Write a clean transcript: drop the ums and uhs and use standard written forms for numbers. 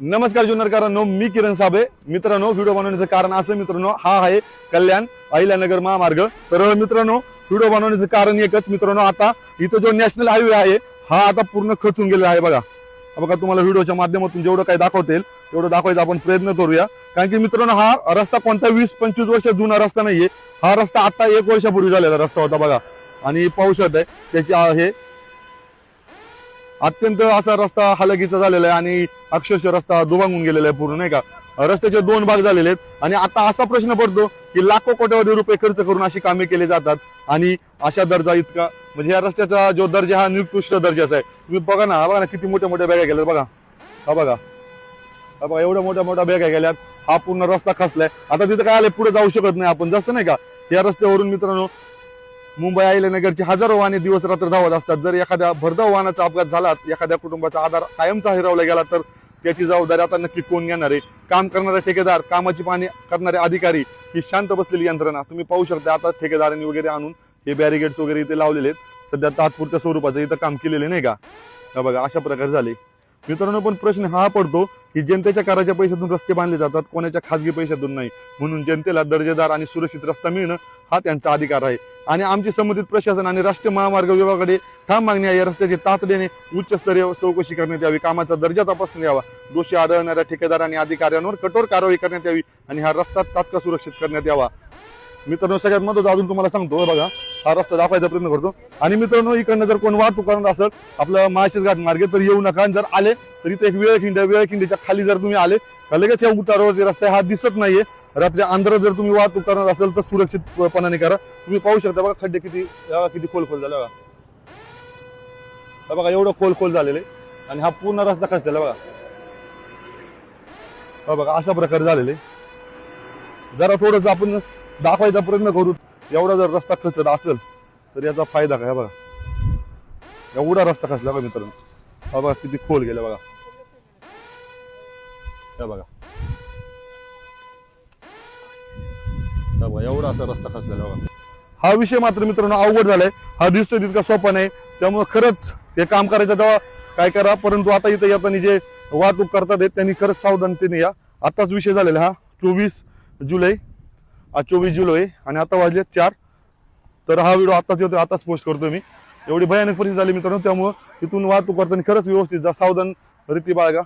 नमस्कार जुन्नरकरांनो, मी किरण साबळे. मित्रांनो, व्हिडिओ बनवण्याचं कारण असं मित्रांनो, हा आहे कल्याण अहिल्यानगर महामार्ग. तर मित्रांनो, व्हिडिओ बनवण्याचं कारण एकच मित्रांनो, आता इथं जो नॅशनल हायवे आहे हा आता पूर्ण खचून गेलेला आहे. बघा बघा, तुम्हाला व्हिडिओच्या माध्यमातून जेवढं काही दाखवता येईल तेवढं दाखवायचा आपण प्रयत्न करूया. कारण की मित्रांनो, हा रस्ता कोणता 20-25 वर्ष जुना रस्ता नाहीये. हा रस्ता आता 1 वर्षापूर्वी झालेला रस्ता होता बघा. आणि पाहू शकताय त्याची हे अत्यंत असा रस्ता हलगीचा झालेला आहे आणि अक्षरशः रस्ता दुभांगून गेलेला आहे पूर्ण, नाही का. रस्त्याचे 2 भाग झालेले आहेत आणि आता असा प्रश्न पडतो की लाखो कोट्यावधी रुपये खर्च करून अशी कामे केली जातात आणि अशा दर्जा इतका म्हणजे या रस्त्याचा जो दर्जा हा निकृष्ट दर्जाचा आहे. तुम्ही बघा ना किती मोठ्या मोठ्या बॅगा गेल्यात बघा. हा बघा एवढ्या मोठ्या मोठ्या बॅगा गेल्यात. हा पूर्ण रस्ता खचलाय. आता तिथं काय आलंय, पुढे जाऊ शकत नाही आपण जास्त, नाही का. या रस्त्यावरून मित्रांनो मुंबई अहिल्यानगरची हजारो वाहने दिवस रात्र धावत असतात. जर एखाद्या भरधाव वाहनाचा अपघात झाला, एखाद्या कुटुंबाचा आधार कायमचा हिरावला गेला तर त्याची जबाबदारी आता नक्की कोण घेणार आहे? काम करणारे ठेकेदार, कामाची पाहणी करणारे अधिकारी, ही शांत बसलेली यंत्रणा. तुम्ही पाहू शकता आता ठेकेदारांनी वगैरे आणून हे बॅरिगेड्स वगैरे इथे लावलेले आहेत. सध्या तात्पुरत्या स्वरूपाचं इथं काम केलेले, नाही का. बघा अशा प्रकारे झाले मित्रांनो. पण प्रश्न हा पडतो की जनतेच्या कराच्या पैशातून रस्ते बांधले जातात, कोणाच्या खासगी पैशातून नाही. म्हणून जनतेला दर्जेदार आणि सुरक्षित रस्ता मिळणं हा त्यांचा अधिकार आहे. आणि आमची संबंधित प्रशासन आणि राष्ट्रीय महामार्ग विभागाकडे ठाम मागणी आहे, या रस्त्याची तातडीने उच्चस्तरीय चौकशी करण्यात यावी, कामाचा दर्जा तपासण्यात यावा, दोषी आढळणाऱ्या ठेकेदार आणि अधिकाऱ्यांवर कठोर कारवाई करण्यात यावी आणि हा रस्ता तात्काळ सुरक्षित करण्यात यावा. मित्रांनो, सगळ्यात महत्त्वाचं अजून तुम्हाला सांगतो, बघा हा रस्ता दाखवायचा प्रयत्न करतो. आणि मित्रांनो, इकडनं जर कोण वाहतूक करणार असेल आपलं माळशेज घाट मार्गे तर येऊ नका. जर आले तर इथे एक वेळखिंडीच्या खाली जर तुम्ही आले तर लगेच या उतारावरती रस्ता हा दिसत नाहीये. रात्री अंधारात जर तुम्ही वाहतूक करणार असेल तर सुरक्षितपणाने करा. तुम्ही पाहू शकता बघा खड्डे किती खोल झाले बघा एवढं खोल झालेले आणि हा पूर्ण रस्ता खचलेला बघा अशा प्रकारे झालेले. जरा थोडस आपण दाखवायचा प्रयत्न करू. एवढा जर रस्ता खचत असेल तर याचा फायदा काय बघा. एवढा रस्ता खचला बघा मित्रांनो. हा बघा किती खोल गेला बघा. बघा एवढा असा रस्ता खचलेला बघा. हा विषय मात्र मित्रांनो अवघड झालाय. हा दिसतोय तितका सोपा नाही. त्यामुळे खरंच हे काम करायचं तेव्हा काय करा. परंतु आता इथे येताना जे वाहतूक करतात त्यांनी खरंच सावधानतेने या. आताच विषय झालेला हा 24 जुलै आणि आता वाजले 4. तर हा व्हिडिओ आताच येतोय, आताच पोस्ट करतोय मी. एवढी भयानक परिस्थिती झाली मित्रांनो. त्यामुळे इथून वाहतूक करताना खरंच व्यवस्थित जा, सावधान रीती बाळगा.